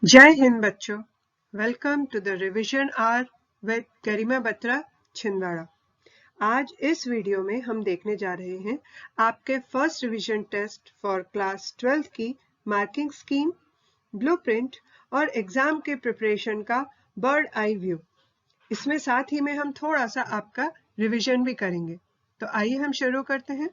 जय हिंद बच्चों, welcome to the revision hour with Garima Batra Chhindwara. आज इस वीडियो में हम देखने जा रहे हैं आपके first revision test for class 12 की मार्किंग स्कीम, ब्लूप्रिंट और एग्जाम के प्रिपरेशन का बर्ड आई व्यू। इसमें साथ ही में हम थोड़ा सा आपका रिवीजन भी करेंगे। तो आइए हम शुरू करते हैं।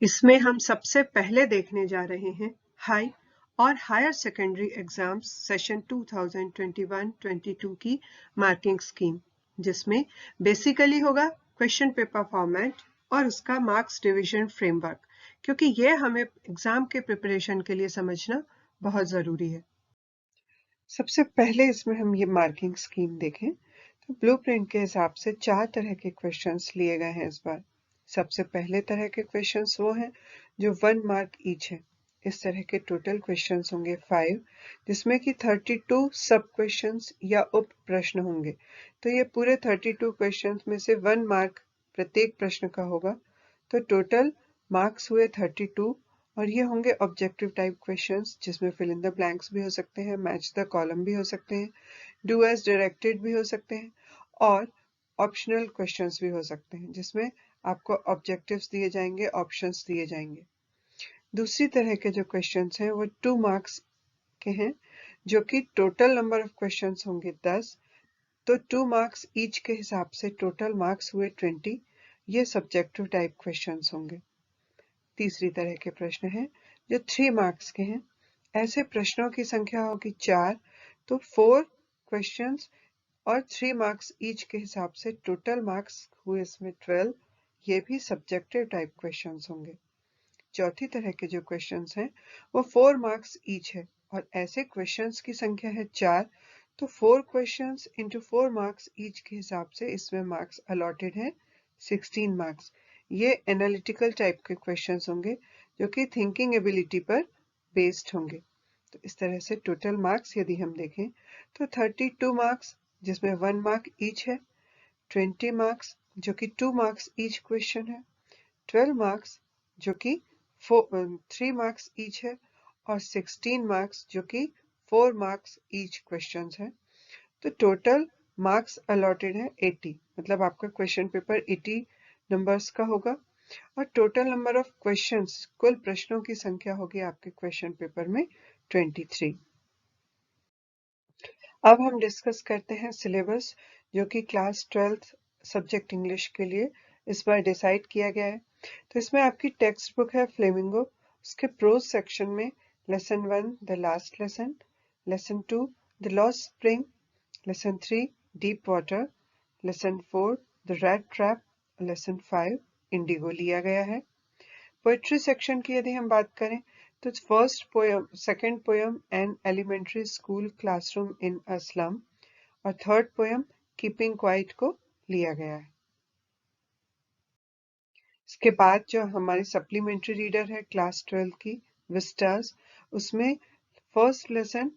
इसमें हम सबसे पहले देखने जा रहे हैं हाई और हायर सेकेंडरी एग्जाम्स सेशन 2021-22 की मार्किंग स्कीम, जिसमें बेसिकली होगा क्वेश्चन पेपर फॉर्मेट और उसका मार्क्स डिवीजन फ्रेमवर्क, क्योंकि ये हमें एग्जाम के प्रिपरेशन के लिए समझना बहुत जरूरी है। सबसे पहले इसमें हम ये मार्किंग स्कीम देखें तो ब्लूप्रिंट के हिसाब से 4 तरह के क्वेश्चंस लिए गए हैं इस बार। सबसे पहले तरह के क्वेश्चंस वो हैं जो 1 मार्क ईच है। इस तरह के टोटल क्वेश्चंस होंगे 5, जिसमें कि 32 सब क्वेश्चंस या उप प्रश्न होंगे। तो ये पूरे 32 क्वेश्चंस में से 1 मार्क प्रत्येक प्रश्न का होगा। तो टोटल मार्क्स हुए 32 और ये होंगे ऑब्जेक्टिव टाइप क्वेश्चंस, जिसमें फिल इन द ब्लैंक्स भी हो सकते हैं, मैच द कॉलम भी हो सकते हैं, डू एज डायरेक्टेड भी हो सकते हैं और ऑप्शनल क्वेश्चंस भी हो सकते हैं, जिसमें आपको ऑब्जेक्टिव्स दिए जाएंगे, ऑप्शंस दिए जाएंगे। दूसरी तरह के जो क्वेश्चंस हैं वो 2 मार्क्स के हैं, जो कि टोटल नंबर ऑफ क्वेश्चंस होंगे 10। तो 2 मार्क्स ईच के हिसाब से टोटल मार्क्स हुए 20। ये सब्जेक्टिव टाइप क्वेश्चंस होंगे। तीसरी तरह के प्रश्न हैं जो 3 मार्क्स के हैं। ऐसे प्रश्नों की संख्या होगी 4, तो 4 क्वेश्चंस और 3 मार्क्स ईच के हिसाब से टोटल मार्क्स हुए इसमें 12। ये भी सब्जेक्टिव टाइप क्वेश्चंस होंगे। चौथी तरह के जो क्वेश्चंस हैं वो 4 मार्क्स ईच है और ऐसे क्वेश्चंस की संख्या है 4, तो 4 क्वेश्चंस इंटू 4 मार्क्स ईच के हिसाब से इसमें मार्क्स अलॉटेड है 16 मार्क्स। ये एनालिटिकल टाइप के क्वेश्चंस होंगे जो कि थिंकिंग एबिलिटी पर बेस्ड होंगे। तो इस तरह से टोटल मार्क्स यदि हम देखें तो 32 मार्क्स, जिसमें 1 मार्क ईच है, 20 मार्क्स जो कि 2 मार्क्स ईच क्वेश्चन है, 12 मार्क्स जो कि 3 मार्क्स ईच है और 16 मार्क्स जो कि 4 मार्क्स ईच क्वेश्चन है। तो टोटल मार्क्स अलॉटेड है 80, मतलब आपका क्वेश्चन पेपर 80 नंबर्स का होगा और टोटल नंबर ऑफ क्वेश्चंस, कुल प्रश्नों की संख्या होगी आपके क्वेश्चन पेपर में 23। अब हम डिस्कस करते हैं सिलेबस, जो कि क्लास 12 सब्जेक्ट इंग्लिश के लिए इस बार डिसाइड किया गया है। तो इसमें आपकी टेक्स्ट बुक है फ्लेमिंगो। उसके प्रोज सेक्शन में lesson 1 the last lesson, lesson 2 the lost spring, lesson 3 deep water, lesson 4 the rat trap, lesson 5 Indigo लिया गया है। पोएट्री सेक्शन की यदि हम बात करें तो first poem, second poem an elementary school classroom in a slum और थर्ड पोयम कीपिंग क्वाइट को लिया गया है। इसके बाद जो हमारी सप्लीमेंट्री रीडर है क्लास 12 की विस्टास, उसमें फर्स्ट लेसन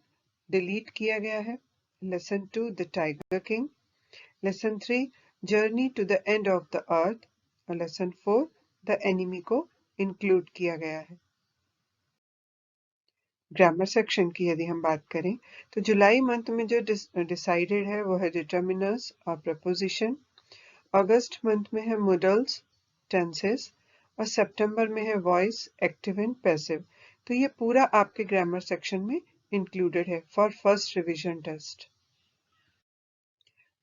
डिलीट किया गया है, lesson 2 the tiger king, lesson 3 journey to the end of the earth और लेसन 4 द एनिमी को इंक्लूड किया गया है। ग्रामर सेक्शन की यदि हम बात करें तो जुलाई मंथ में जो डिसाइडेड है वो है डिटर्मिनर्स और प्रपोजिशन, अगस्त मंथ में है मोडल्स, टेंसेस और सितंबर में है वॉइस, एक्टिव एंड पैसिव। तो ये पूरा आपके ग्रामर सेक्शन में इंक्लूडेड है for first revision test.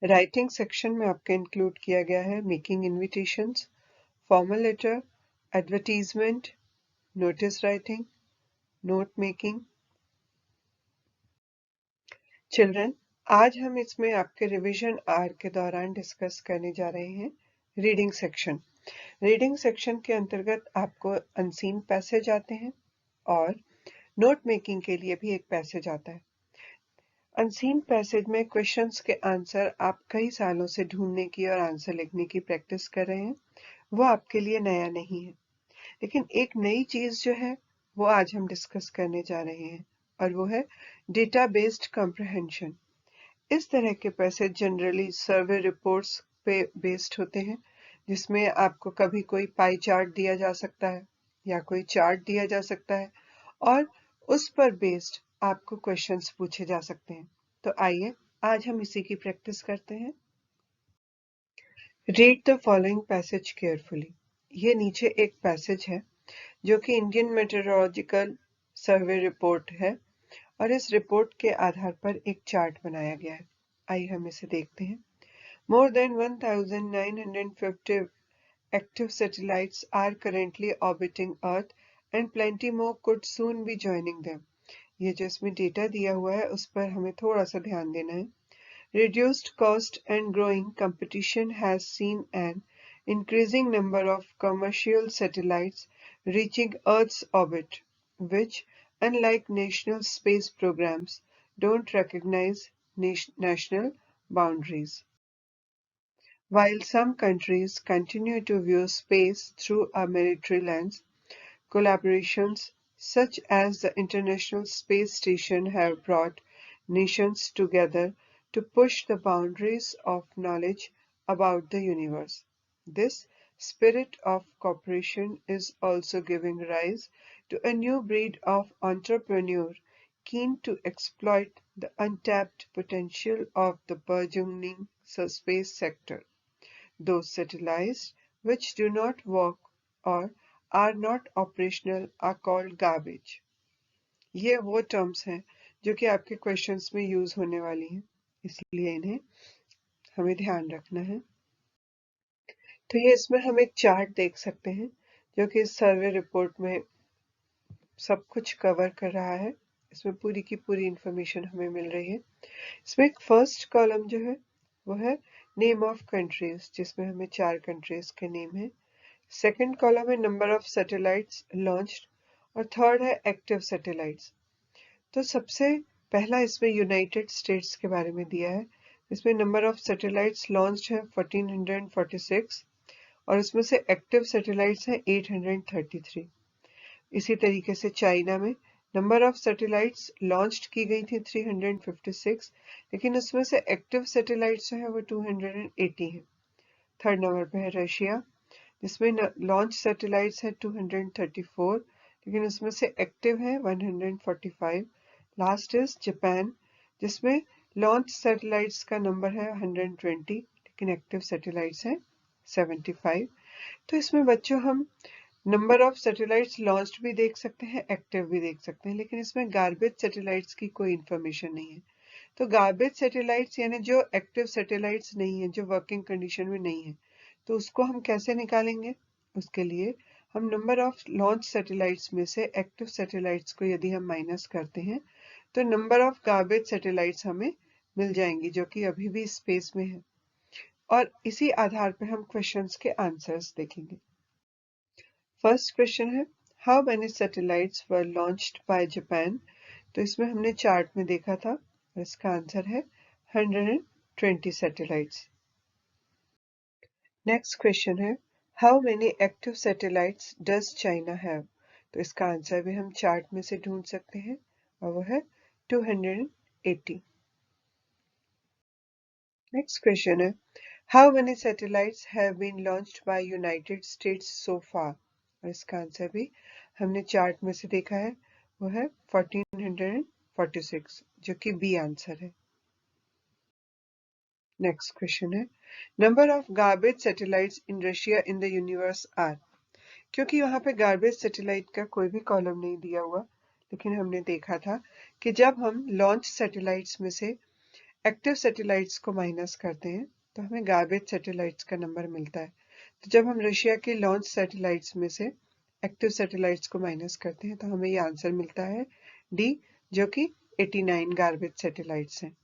Writing section में आपके इंक्लूड किया गया है making invitations, formal letter, advertisement, notice writing, note making. Children, आज हम इसमें आपके रिवीजन आवर के दौरान डिस्कस करने जा रहे हैं रीडिंग सेक्शन। रीडिंग सेक्शन के अंतर्गत आपको अनसीन पैसेज आते हैं और नोट मेकिंग के लिए भी एक पैसेज आता है। अनसीन पैसेज में क्वेश्चंस के आंसर आप कई सालों से ढूंढने की और आंसर लिखने की प्रैक्टिस कर रहे हैं, वो आपके लिए नया नहीं है। लेकिन एक नई चीज जो है वो आज हम डिस्कस करने जा रहे हैं और वो है डेटा बेस्ड कॉम्प्रहेंशन। इस तरह के पैसेज जनरली सर्वे रिपोर्ट्स पे बेस्ड होते हैं, जिसमें आपको कभी कोई पाई चार्ट दिया जा सकता है या कोई चार्ट दिया जा सकता है और उस पर बेस्ड आपको क्वेश्चंस पूछे जा सकते हैं। तो आइए आज हम इसी की प्रैक्टिस करते हैं। Read the following passage carefully. ये नीचे एक पैसेज है जो कि इंडियन मेटेरोलॉजिकल सर्वे रिपोर्ट है और इस रिपोर्ट के आधार पर एक चार्ट बनाया गया है। आइए हम इसे देखते हैं। More than 1950 active satellites are currently orbiting Earth and plenty more could soon be joining them. ये जो इसमें डेटा दिया हुआ है उस पर हमें थोड़ा सा ध्यान देना है। Reduced cost and growing competition has seen an increasing number of commercial satellites reaching Earth's orbit, which, unlike national space programs, don't recognize national boundaries. While some countries continue to view space through a military lens, collaborations such as the International Space Station have brought nations together to push the boundaries of knowledge about the universe. This spirit of cooperation is also giving rise to a new breed of entrepreneur keen to exploit the untapped potential of the burgeoning space sector. Those satellites which do not work or are not operational are called garbage. ये वो terms हैं जो कि आपके questions में use होने वाली हैं, इसलिए इन्हें हमें ध्यान रखना है। तो ये इसमें हम एक चार्ट देख सकते हैं जो कि इस सर्वे रिपोर्ट में सब कुछ कवर कर रहा है। इसमें पूरी की पूरी इंफॉर्मेशन हमें मिल रही है। इसमें एक फर्स्ट कॉलम जो है वो है नेम ऑफ कंट्रीज, जिसमें हमें 4 कंट्रीज के नेम है। सेकंड कॉलम है नंबर ऑफ सैटेलाइट्स लॉन्च्ड और थर्ड है एक्टिव सैटेलाइट्स। तो सबसे पहला इसमें यूनाइटेड स्टेट्स के बारे में दिया है। इसमें नंबर ऑफ सैटेलाइट्स लॉन्च्ड है 1446 और इसमें से एक्टिव सैटेलाइट्स हैं 833। इसी तरीके से चाइना में नंबर ऑफ सैटेलाइट्स लॉन्च्ड की गई थी 356, लेकिन उसमें से एक्टिव सैटेलाइट्स जो है वो 280 है। थर्ड नंबर पे है रशिया, जिसमें लॉन्च सैटेलाइट्स है 234, लेकिन उसमें से एक्टिव है 145। लास्ट इज जापान, जिसमें लॉन्च सैटेलाइट्स का नंबर है 120, लेकिन एक्टिव सैटेलाइट्स है 75। तो इसमें बच्चों हम नंबर ऑफ सैटेलाइट्स लॉन्च्ड भी देख सकते हैं, एक्टिव भी देख सकते हैं, लेकिन इसमें गार्बेज सैटेलाइट्स की कोई इंफॉर्मेशन नहीं है। तो गार्बेज सैटेलाइट्स यानी जो एक्टिव सैटेलाइट्स नहीं है, जो वर्किंग कंडीशन में नहीं है, तो उसको हम कैसे निकालेंगे? उसके लिए हम नंबर ऑफ लॉन्च सैटेलाइट्स में से एक्टिव सैटेलाइट्स को यदि हम माइनस करते हैं तो नंबर ऑफ गार्बेज सैटेलाइट्स हमें मिल जाएंगी जो कि अभी भी स्पेस में है, और इसी आधार पर हम क्वेश्चंस के आंसर्स देखेंगे। फर्स्ट क्वेश्चन है how many satellites were launched by Japan. तो इसमें हमने चार्ट में देखा था और इसका आंसर है 120 सैटेलाइट्स। नेक्स्ट क्वेश्चन है how many active satellites does China have. तो इसका आंसर भी हम चार्ट में से ढूंढ सकते हैं और वो है 280। नेक्स्ट क्वेश्चन है how many satellites have been launched by United States so far. और इसका आंसर भी हमने चार्ट में से देखा है, वो है 1446, जो कि बी आंसर है। नेक्स्ट क्वेश्चन है number of garbage satellites in Russia in the universe are. क्योंकि यहाँ पे गार्बेज सैटेलाइट का कोई भी कॉलम नहीं दिया हुआ, लेकिन हमने देखा था कि जब हम लॉन्च सैटेलाइट्स में से एक्टिव सैटेलाइट्स को माइनस करते हैं तो हमें गार्बेज सैटेलाइट्स का नंबर मिलता है। तो जब हम रशिया के लॉन्च सैटेलाइट्स में से एक्टिव सैटेलाइट्स को माइनस करते हैं तो हमें ये आंसर मिलता है डी, जो कि 89 गार्बेज सैटेलाइट्स हैं।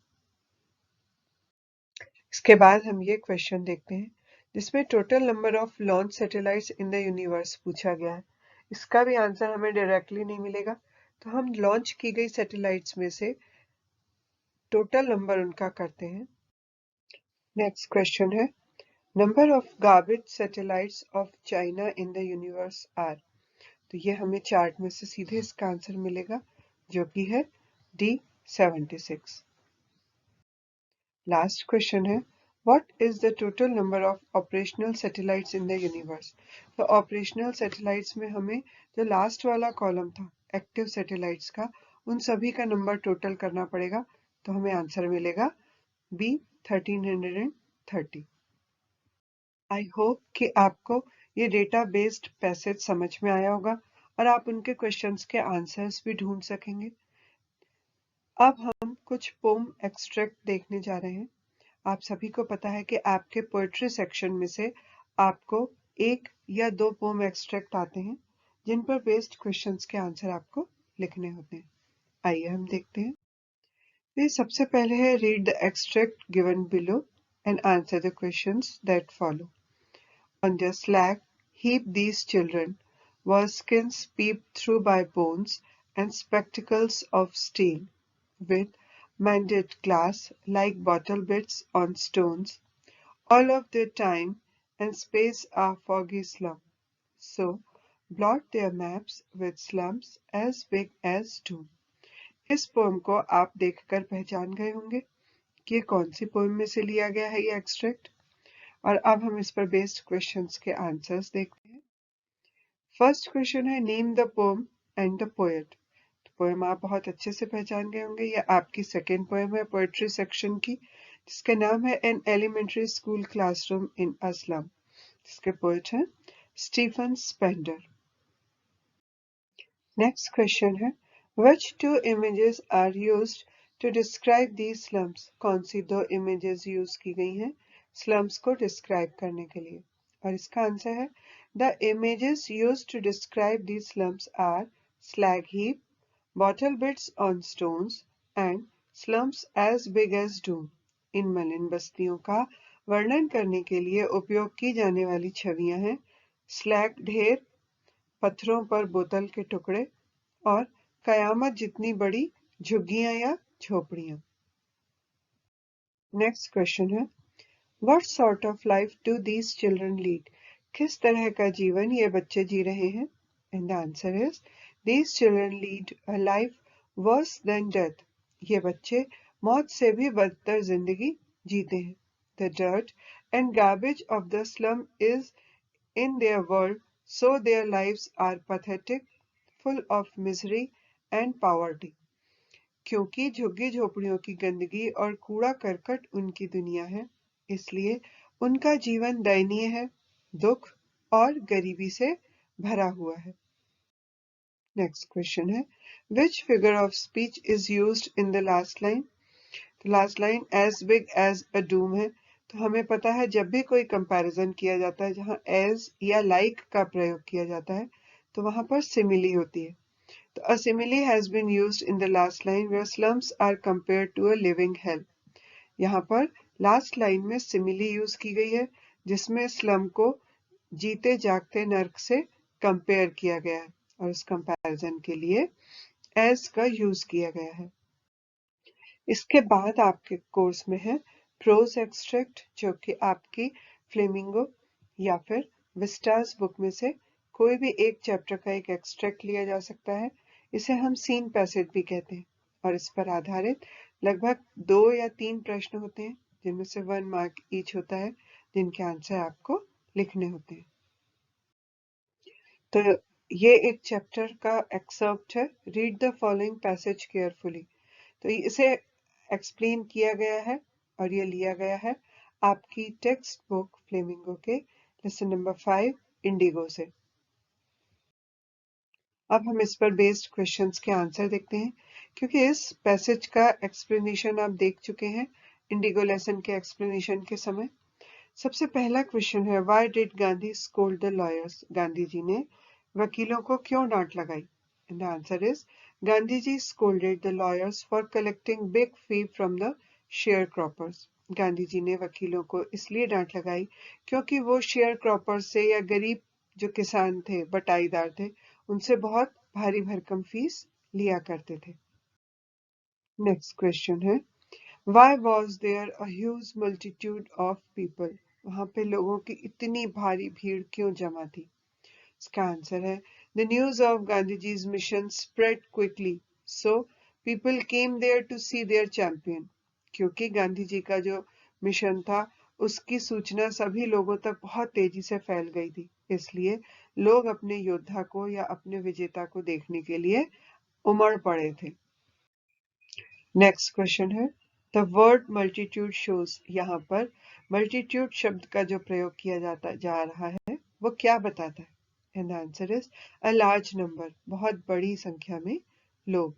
इसके बाद हम ये क्वेश्चन देखते हैं जिसमें total number of launch satellites in the universe पूछा गया है। इसका भी आंसर हमें डायरेक्टली नहीं मिलेगा, तो हम लॉन्च की गई सैटेलाइट्स में से टोटल नंबर उनका करते हैं। नेक्स्ट क्वेश्चन है number of garbage satellites of China in the universe are. तो ये हमें चार्ट में से सीधे इसका आंसर मिलेगा जो कि है डी 76। लास्ट क्वेश्चन है what is the total number of operational satellites in the universe. तो ऑपरेशनल सैटेलाइट्स में हमें जो लास्ट वाला कॉलम था एक्टिव सैटेलाइट्स का, उन सभी का नंबर टोटल करना पड़ेगा, तो हमें आंसर मिलेगा बी 1330। आई होप कि आपको ये डेटा बेस्ड पैसेज समझ में आया होगा और आप उनके क्वेश्चंस के आंसर्स भी ढूंढ सकेंगे। अब हम कुछ पोम एक्सट्रैक्ट देखने जा रहे हैं। आप सभी को पता है कि आपके पोएट्री सेक्शन में से आपको एक या दो पोम एक्सट्रैक्ट आते हैं जिन पर बेस्ड क्वेश्चंस के आंसर आपको लिखने होते हैं। आइए हम देखते हैं। ये सबसे पहले है read the extract given below and answer the questions that follow. On their slag heap these children were skins peeped through by bones and spectacles of steel, with mended glass like bottle bits on stones. All of their time and space are foggy slum. So blot their maps with slums as big as doom. इस pome को आप देखकर पहचान गए होंगे कि ये कौन सी पोम में से लिया गया है ये एक्सट्रैक्ट। और अब हम इस पर बेस्ड क्वेश्चंस के आंसर्स देखते हैं। फर्स्ट क्वेश्चन है name the poem and the poet. Poem आप बहुत अच्छे से पहचान गए होंगे, ये आपकी सेकेंड पोएम है पोएट्री सेक्शन की, जिसका नाम है an elementary school classroom in a slum, जिसके पोएट हैं स्टीफन स्पेंडर। नेक्स्ट क्वेश्चन है which two images are used to describe these slums? कौन सी दो इमेजेस यूज की गई हैं स्लम्स को डिस्क्राइब करने के लिए? और इसका आंसर है the images used to describe these slums are slag heap, bottle bits on stones and slums as big as doom. इन मलिन बस्तियों का वर्णन करने के लिए उपयोग की जाने वाली छवियां हैं स्लैग ढेर, पत्थरों पर बोतल के टुकड़े और कयामत जितनी बड़ी झुग्गियां या झोपड़ियां। नेक्स्ट क्वेश्चन है what sort of life do these children lead? किस तरह का जीवन ये बच्चे जी रहे हैं? And the answer is these children lead a life worse than death. ये बच्चे मौत से भी बदतर जिंदगी जीते हैं। The dirt and garbage of the slum is in their world, so their lives are pathetic, full of misery and poverty. क्योंकि झुग्गी झोपड़ियों की गंदगी और कूड़ा करकट उनकी दुनिया है, इसलिए उनका जीवन दयनीय है, दुख और गरीबी से भरा हुआ है। नेक्स्ट क्वेश्चन है which figure of speech is used in the last line? Last line as big as a doom है, तो हमें पता है जब भी कोई कंपैरिजन किया जाता है जहां as या like का प्रयोग किया जाता है तो वहां पर सिमिली होती है। तो a simile has been used in the last line where slums are compared to a living hell. यहाँ पर लास्ट लाइन में सिमिली यूज की गई है जिसमें स्लम को जीते जागते नर्क से कंपेयर किया गया है और उस कंपैरिजन के लिए as का यूज किया गया है। इसके बाद आपके कोर्स में है प्रोज एक्सट्रैक्ट, जो कि आपकी फ्लेमिंगो या फिर विस्टास बुक में से कोई भी एक चैप्टर का एक एक्सट्रैक्ट लिया जा सकता है। इसे हम सीन पैसेज भी कहते हैं और इस पर आधारित लगभग 2 या 3 प्रश्न होते हैं जिनमें से 1 मार्क ईच होता है, जिनके आंसर आपको लिखने होते हैं। तो ये एक चैप्टर का एक्सर्प्ट है। Read the following passage carefully. तो इसे एक्सप्लेन किया गया है और ये लिया गया है आपकी टेक्स्ट बुक फ्लेमिंगो के लेसन नंबर 5 इंडिगो से। अब हम इस पर बेस्ड क्वेश्चंस के आंसर देखते हैं। क्योंकि इस पैसेज का एक्सप्लेनेशन आप देख चुके हैं इंडिगो लेसन के एक्सप्लेनेशन के समय। सबसे पहला क्वेश्चन है why did Gandhi scold the lawyers? Gandhi ji ने वकीलों को क्यों डांट लगाई? And the answer is Gandhi ji scolded the lawyers for collecting big fee from the sharecroppers. Gandhi ji ने वकीलों को इसलिए डांट लगाई क्योंकि वो शेयर क्रॉपर्स से या गरीब जो किसान थे, बटाईदार थे, उनसे बहुत भारी भरकम फीस लिया करते थे। नेक्स्ट क्वेश्चन है Why was there a huge multitude of people? वहां पे लोगों की इतनी भारी भीड़ क्यों जमा थी? इसका आंसर है The news of Gandhiji's mission spread quickly, so people came there to see their champion. क्योंकि गांधी जी का जो मिशन था उसकी सूचना सभी लोगों तक बहुत तेजी से फैल गई थी, इसलिए लोग अपने योद्धा को या अपने विजेता को देखने के लिए उमड़ पड़े थे। नेक्स्ट क्वेश्चन है द वर्ड मल्टीट्यूड शोज। यहाँ पर मल्टीट्यूड शब्द का जो प्रयोग किया जा रहा है वो क्या बताता है? And answer is a large number, बहुत बड़ी संख्या में लोग।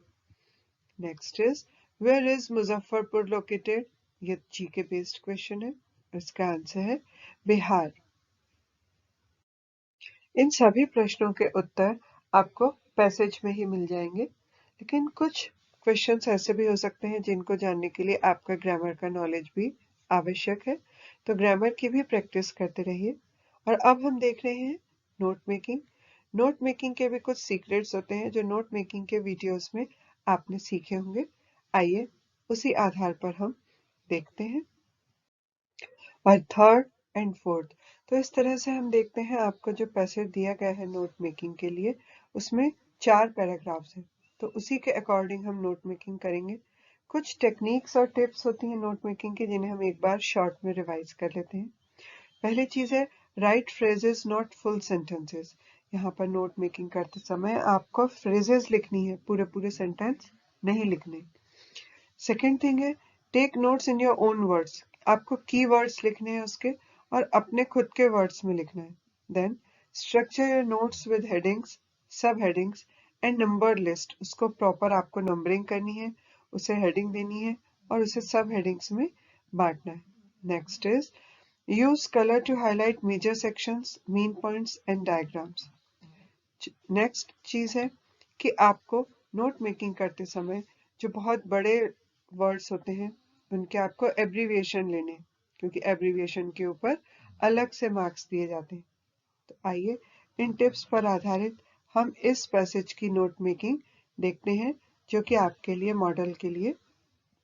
Next is where is Muzaffarpur located. ये जीके बेस्ड क्वेश्चन है, इसका आंसर है बिहार। इन सभी प्रश्नों के उत्तर आपको पैसेज में ही मिल जाएंगे, लेकिन कुछ क्वेश्चंस ऐसे भी हो सकते हैं जिनको जानने के लिए आपका ग्रामर का नॉलेज भी आवश्यक है, तो ग्रामर की भी प्रैक्टिस करते रहिए। और अब हम देख रहे हैं नोट मेकिंग। नोट मेकिंग के भी कुछ सीक्रेट्स होते हैं जो नोट मेकिंग के वीडियोस में आपने सीखे होंगे। आइए उसी आधार पर हम देखते हैं। और थर्ड एंड फोर्थ, तो इस तरह से हम देखते हैं आपको जो पैसेज दिया गया है नोट मेकिंग के लिए, उसमें 4 पैराग्राफ्स हैं, तो उसी के अकॉर्डिंग हम नोट मेकिंग करेंगे। कुछ टेक्निक्स और टिप्स होती हैं नोट मेकिंग की जिन्हें हम एक बार शॉर्ट में रिवाइज कर लेते हैं। पहली चीज है right phrases not full sentences. यहाँ पर नोट मेकिंग करते समय आपको फ्रेजेस लिखनी है, पूरे पूरे सेंटेंस नहीं लिखने। सेकेंड थिंग है take notes in your own words. आपको की वर्ड्स लिखने हैं उसके, और अपने खुद के वर्ड्स में लिखना है। Then structure your notes with headings, sub headings and number list. उसको प्रॉपर आपको नंबरिंग करनी है, उसे हेडिंग देनी है और उसे सब हेडिंग्स में बांटना है। Next is use colour to highlight major sections, main points and diagrams. Next चीज है कि आपको नोट मेकिंग करते समय जो बहुत बड़े वर्ड्स होते हैं उनके आपको एब्रीविएशन लेने, क्योंकि एब्रीविएशन के ऊपर अलग से मार्क्स दिए जाते हैं। तो आइए इन टिप्स पर आधारित हम इस पैसेज की नोट मेकिंग देखते हैं जो कि आपके लिए मॉडल के लिए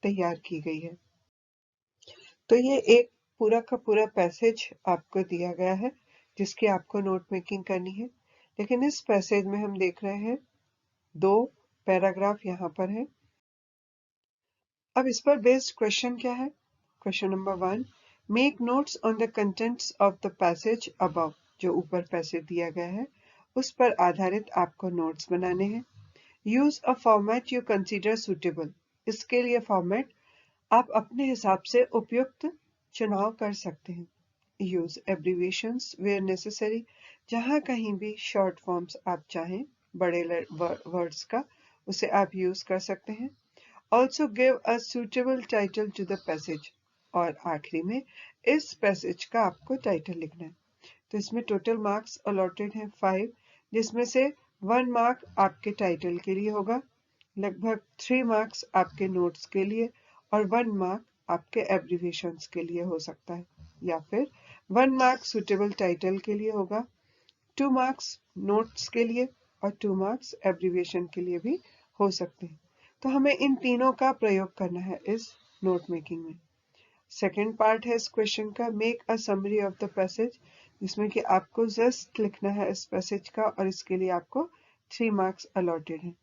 तैयार की गई है। तो ये एक पूरा का पूरा पैसेज आपको दिया गया है जिसकी आपको नोट मेकिंग करनी है, लेकिन इस पैसेज में हम देख रहे हैं 2 पैराग्राफ यहाँ पर है। अब इस पर बेस्ड क्वेश्चन क्या है? Question number 1, make notes on the contents of the passage above. जो ऊपर पैसेज दिया गया है उस पर आधारित आपको नोट्स बनाने हैं। Use a format you consider suitable. इसके लिए फॉर्मेट आप अपने हिसाब से उपयुक्त चुनाव कर सकते हैं। Use abbreviations where necessary. जहां कहीं भी शॉर्ट फॉर्म्स आप चाहें बड़े वर्ड्स का, उसे आप यूज कर सकते हैं। Also give a suitable title to the passage। और आखिरी में इस पैसेज का आपको टाइटल लिखना है। तो इसमें टोटल मार्क्स अलॉटेड हैं 5, जिसमें से 1 मार्क आपके टाइटल के लिए होगा, लगभग 3 मार्क्स आपके नोट्स के लिए और 1 मार्क आपके एब्रीविएशंस के लिए हो सकता है, या फिर 1 मार्क सुटेबल टाइटल के लिए होगा, 2 मार्क्स नोट्स के लिए और 2 मार्क्स एब्रीविएशन के लिए भी हो सकते हैं। तो हमें इन तीनों का प्रयोग करना है इस नोट मेकिंग में। सेकेंड पार्ट है इस क्वेश्चन का make a summary of the passage, जिसमें कि आपको जस्ट लिखना है इस पैसेज का और इसके लिए आपको 3 मार्क्स अलॉटेड हैं।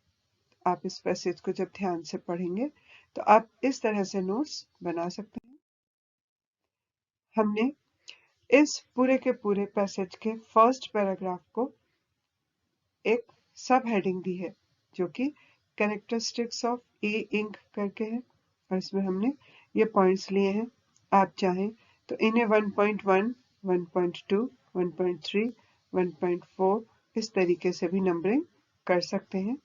आप इस पैसेज को जब ध्यान से पढ़ेंगे तो आप इस तरह से नोट्स बना सकते हैं। हमने इस पूरे के पूरे पैसेज के फर्स्ट पैराग्राफ को एक सब हेडिंग दी है जो कि कैरेक्टरिस्टिक्स ऑफ ई इंक करके है, और इसमें हमने ये पॉइंट्स लिए हैं। आप चाहें तो इन्हें 1.1, 1.2, 1.3, 1.4 इस तरीके से भी नंबरिंग कर सकते हैं।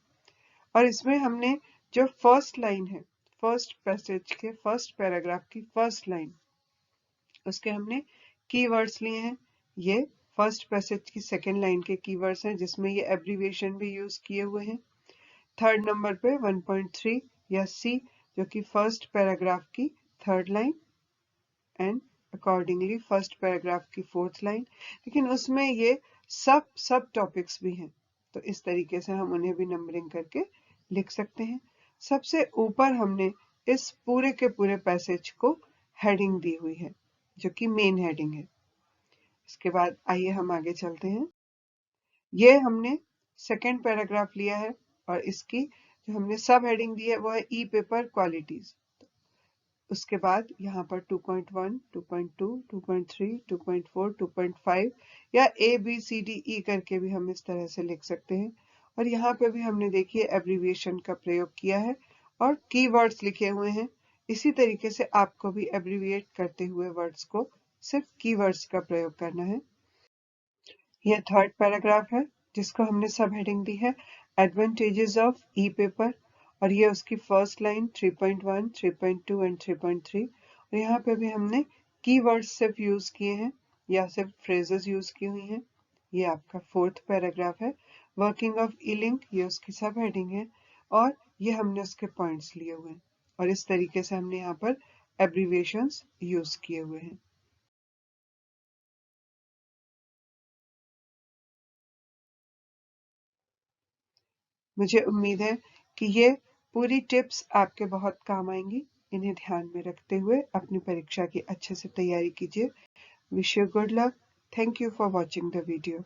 और इसमें हमने जो फर्स्ट लाइन है, फर्स्ट पैसेज के फर्स्ट पैराग्राफ की फर्स्ट लाइन, उसके हमने कीवर्ड्स लिए हैं। ये फर्स्ट पैसेज की सेकेंड लाइन के कीवर्ड्स हैं जिसमें ये एब्रीविएशन भी यूज किए हुए हैं। थर्ड नंबर पे 1.3 या सी, जो कि फर्स्ट पैराग्राफ की third line and accordingly first paragraph की फोर्थ लाइन, लेकिन उसमें ये सब टॉपिक्स भी हैं, तो इस तरीके से हम उन्हें भी नंबरिंग करके लिख सकते हैं। सबसे ऊपर हमने इस पूरे के पूरे पैसेज को हेडिंग दी हुई है जो कि मेन हेडिंग है। इसके बाद आइए हम आगे चलते हैं। ये हमने सेकेंड पैराग्राफ लिया है और इसकी जो हमने सब हेडिंग दी है वो है ई पेपर क्वालिटीज। उसके बाद यहाँ पर 2.1, 2.2, 2.3, 2.4, 2.5 या ABCDE करके भी हम इस तरह से लिख सकते हैं। और यहाँ पे भी हमने देखिए एब्रीविएशन का प्रयोग किया है और कीवर्ड्स लिखे हुए हैं। इसी तरीके से आपको भी एब्रिविएट करते हुए वर्ड्स को सिर्फ कीवर्ड्स का प्रयोग करना है। यह थर्ड पैराग्राफ है जिसको हमने सब हेडिंग दी है एडवांटेजेस ऑफ ई पेपर, और ये उसकी फर्स्ट लाइन 3.1, 3.2 एंड 3.3। और यहाँ पे भी हमने कीवर्ड्स सिर्फ यूज किए हैं या सिर्फ फ्रेजेस यूज की हुई हैं। ये आपका फोर्थ पैराग्राफ है वर्किंग ऑफ ई लिंक, ये उसकी सब हेडिंग है और ये हमने उसके पॉइंट्स लिए हुए हैं और इस तरीके से हमने यहाँ पर एब्रीविएशंस यूज किए हुए हैं। मुझे उम्मीद है कि ये पूरी टिप्स आपके बहुत काम आएंगी। इन्हें ध्यान में रखते हुए अपनी परीक्षा की अच्छे से तैयारी कीजिए। Wish you good luck. Thank you for watching the video.